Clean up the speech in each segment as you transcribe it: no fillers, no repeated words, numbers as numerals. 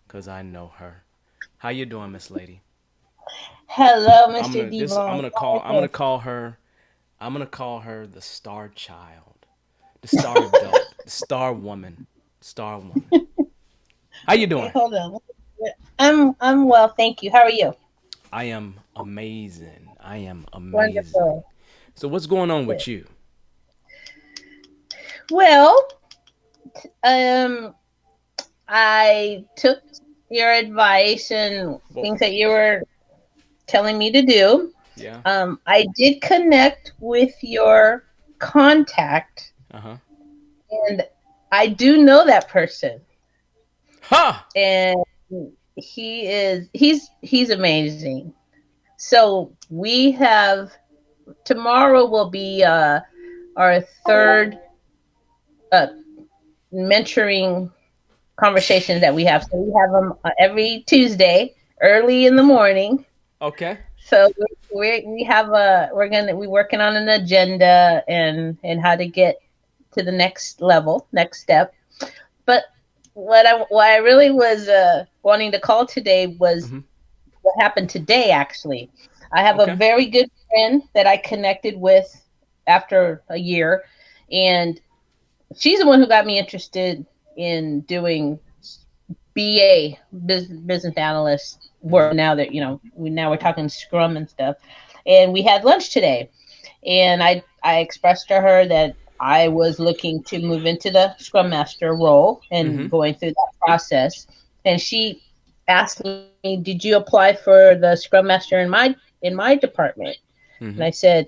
because I know her. How you doing, Miss Lady? Hello, I'm Mr. gonna this. I'm Devon. gonna call. I'm gonna call her. I'm gonna call her the star child, the star adult, the star woman, star woman. How you Okay, doing? hold on. I'm well, thank you. How are you? I am amazing. I am amazing. Wonderful. So what's going on Good. with you? Well, um, I took your advice and Well, things that you were telling me to do. yeah. I did connect with your contact, Uh huh. and I do know that person, Ha! and he's amazing. So we have tomorrow will be our third uh, mentoring conversations that we have. So we have them every Tuesday, early in the morning. Okay. So we have a we're working on an agenda and how to get to the next level, next step. But what I really was wanting to call today was Mm-hmm. what happened today. Actually, I have a Okay. very good friend that I connected with after a year, and she's the one who got me interested in doing BA business analyst Mm-hmm. work. Now that we're talking Scrum and stuff, and we had lunch today, and I expressed to her that I was looking to move into the Scrum Master role Mm-hmm. and going through that process, and she asked me, "Did you apply for the Scrum Master in my department?" And I Mm-hmm. said,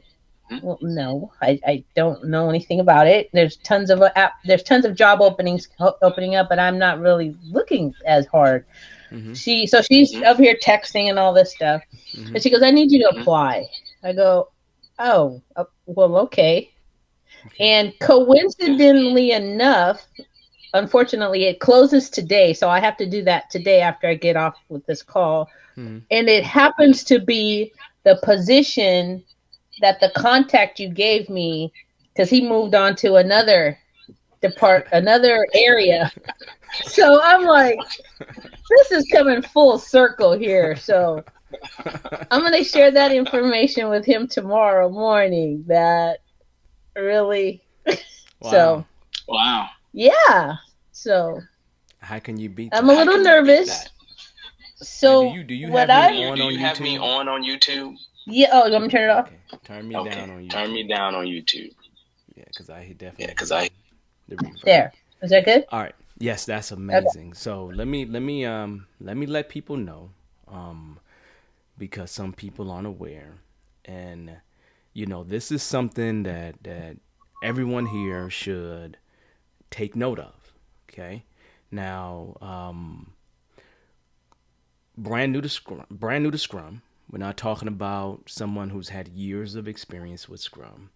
well, no, I don't know anything about it. There's tons of job openings opening up, but I'm not really looking as hard. Mm-hmm. She's up here texting and all this stuff, Mm-hmm. and she goes, "I need you to apply." I go, "Oh, well, okay." Okay. And coincidentally enough, unfortunately, it closes today, so I have to do that today after I get off with this call. Mm-hmm. And it happens to be the position that the contact you gave me, because he moved on to another area. So I'm like, this is coming full circle here. So I'm gonna share that information with him tomorrow morning. That really, Wow. so yeah. So How can you beat I'm a that? little nervous. Now, do So you have what me I on YouTube? yeah. Oh, you want me to turn it off? Okay, turn me down on YouTube. Yeah, because I definitely hear the reverb. There. Is that good? All right. Yes, that's Okay. amazing. So let me let people know, um, because some people aren't aware, and this is something that everyone here should take note of. Okay. Now, brand new to Scrum. We're not talking about someone who's had years of experience with Scrum.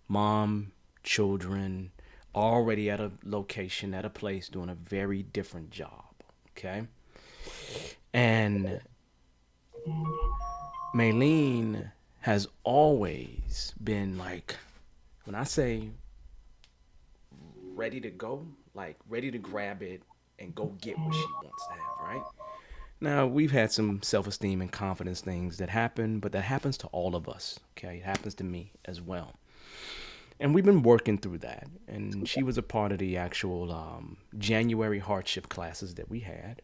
Mom, children, already at a location, at a place, doing a very different job. Okay. And Maylene has always been like, when I say ready to go, like ready to grab it and go get what she wants to have, right? Now, we've had some self esteem and confidence things that happen, but that happens to all of us. Okay. It happens to me as well. And we've been working through that. And she was a part of the actual January hardship classes that we had.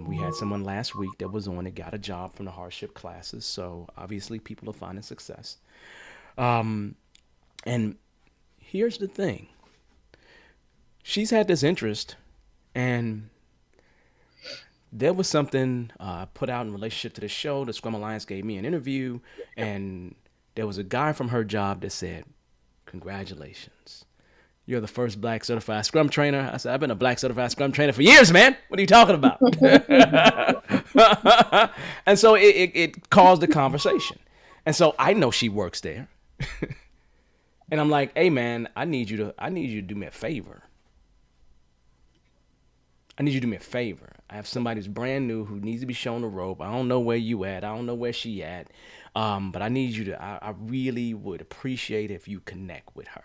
We had someone last week that was on it, got a job from the hardship classes. So obviously, people are finding success. And here's the thing, she's had this interest, and there was something put out in relationship to the show. The Scrum Alliance gave me an interview, and there was a guy from her job that said, "Congratulations. You're the first black certified Scrum trainer." I said, "I've been a black certified Scrum trainer for years, man. What are you talking about?" And so it caused a conversation. And so I know she works there. And I'm like, "Hey man, I need you to do me a favor. I need you to do me a favor. I have somebody who's brand new who needs to be shown the rope. I don't know where you at. I don't know where she at. But I need you to. I really would appreciate if you connect with her.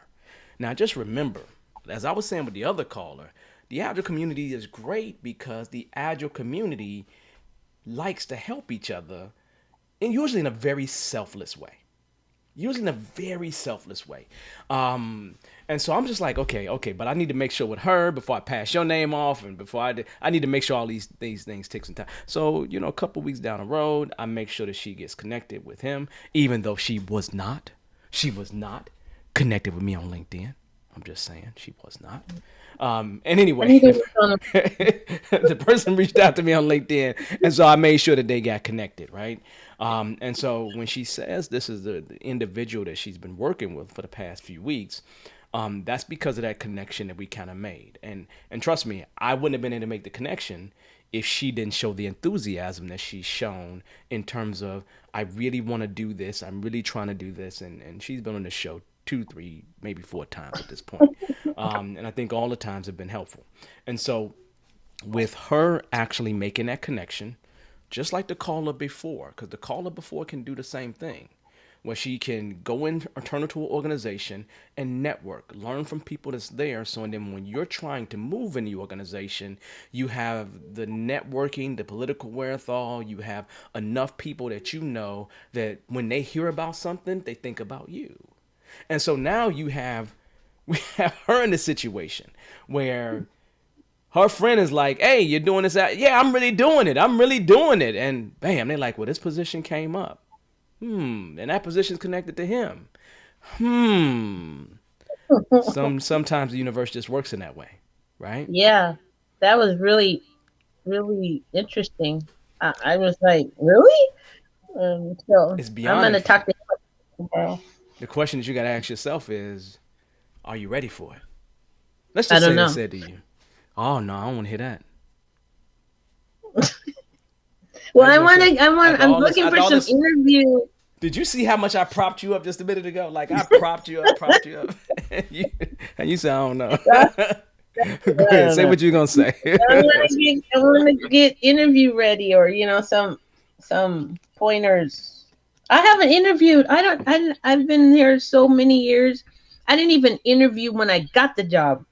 Now, just remember, as I was saying with the other caller, The Agile community is great because the Agile community likes to help each other, and usually in a very selfless way. Usually in a very selfless way. And so I'm just like, okay, but I need to make sure with her before I pass your name off, and before I need to make sure all these things take some time. So a couple weeks down the road, I make sure that she gets connected with him, even though she was not connected with me on LinkedIn. I'm just saying she was not. And I anyway, need to work on the person reached out to me on LinkedIn, and so I made sure that they got connected, right? And so when she says this is the individual that she's been working with for the past few weeks, that's because of that connection that we kind of made. And trust me, I wouldn't have been able to make the connection if she didn't show the enthusiasm that she's shown in terms of I really want to do this, I'm really trying to do this, and she's been on the show two, three, maybe four times at this point. And I think all the times have been helpful. And so with her actually making that connection, just like the caller before, because the caller before can do the same thing, where she can go in or turn into an organization and network, learn from people that's there. So, and then when you're trying to move in the organization, you have the networking, the political wherewithal, you have enough people that you know that when they hear about something, they think about you. And so now we have her in the situation where her friend is like, "Hey, you're doing this out? Yeah, I'm really doing it. I'm really doing it." And bam, they're like, "Well, this position came up. And that position's connected to him. Hmm. Sometimes the universe just works in that way, right? Yeah, that was really, really interesting. I was like, really? So It's I'm beyond gonna talk interesting. to him tomorrow. The question that you got to ask yourself is, are you ready for it? Let's I just don't say they know. said to you, "Oh no, I don't want to hear that." Well, How you gonna feel I'm looking after for all some this? interview. Did you see how much I propped you up just a minute ago? Like I propped you up, propped you up, and you said, "I don't know." I Go ahead, don't say know. what you're gonna say. I want to get interview ready, or some pointers. I haven't interviewed. I've been here so many years. I didn't even interview when I got the job.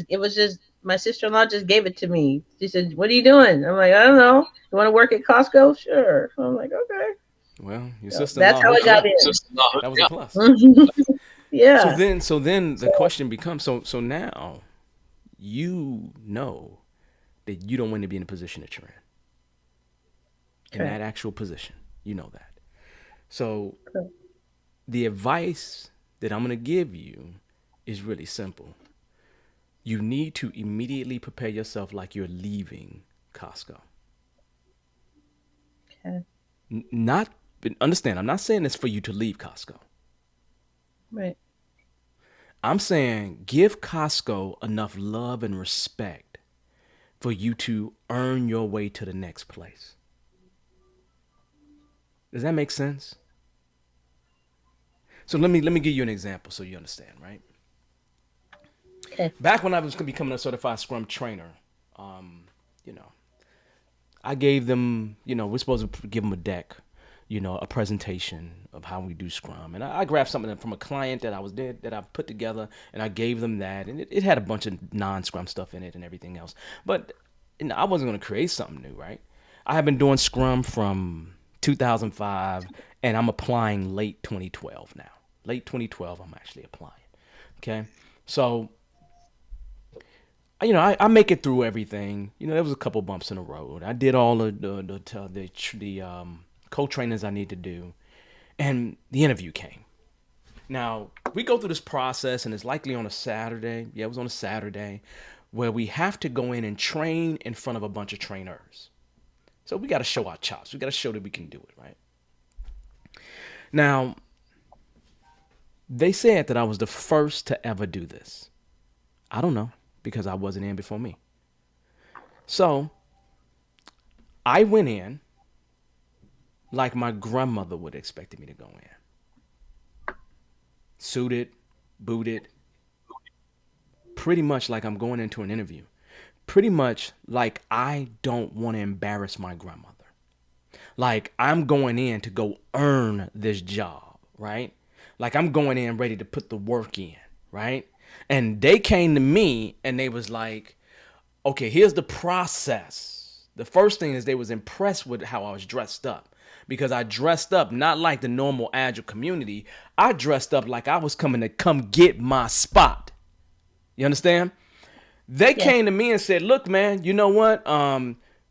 It was just my sister-in-law just gave it to me. She said, "What are you doing?" I'm like, "I don't know. You want to work at Costco?" Sure. I'm like, "Okay." Well, your So that's sister-in-law how I hooked you got up. in. That was a plus. So Yeah. then, so then the question becomes: so now you know that you don't want to be in the position that you're in Okay. that actual position. You know that. So Okay. the advice that I'm gonna give you is really simple. You need to immediately prepare yourself like you're leaving Costco. Okay. Not understand. I'm not saying this for you to leave Costco. Right. I'm saying give Costco enough love and respect for you to earn your way to the next place. Does that make sense? So let me give you an example so you understand, right? Okay. Back when I was becoming a certified Scrum trainer, um, you know, I gave them, we're supposed to give them a deck, a presentation of how we do Scrum, and I grabbed something from a client that I put together, and I gave them that, and it had a bunch of non-Scrum stuff in it and everything else, but I wasn't going to create something new, right? I have been doing Scrum from 2005, and I'm applying late 2012 now. Late 2012, I'm actually applying. Okay, so I make it through everything. There was a couple bumps in the road. I did all the co-trainings I need to do, and the interview came. Now we go through this process, and it's likely on a Saturday. Yeah, it was on a Saturday, where we have to go in and train in front of a bunch of trainers. So we got to show our chops. We got to show that we can do it, right? Now they said that I was the first to ever do this. I don't know because I wasn't in before me. So I went in like my grandmother would have expected me to go in. Suited, booted, pretty much like I'm going into an interview. Pretty much like I don't want to embarrass my grandmother. Like I'm going in to go earn this job, right? Like I'm going in ready to put the work in, right? And they came to me and they was like, Okay, here's the process. The first thing is they was impressed with how I was dressed up, because I dressed up not like the normal agile community. I dressed up like I was coming to come get my spot. You understand? They Yes. came to me and said, "Look, man, you know what?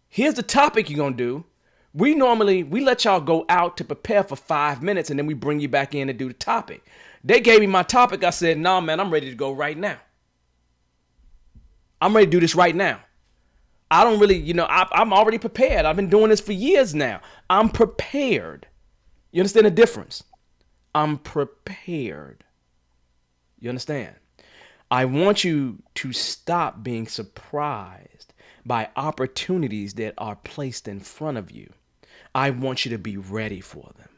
Here's the topic you're gonna do. We let y'all go out to prepare for 5 minutes, and then we bring you back in to do the topic." They gave me my topic. I said, "Nah, man, I'm ready to go right now. I'm ready to do this right now. I don't really, I'm already prepared. I've been doing this for years now. I'm prepared." You understand the difference? I'm prepared. You understand? I want you to stop being surprised by opportunities that are placed in front of you. I want you to be ready for them.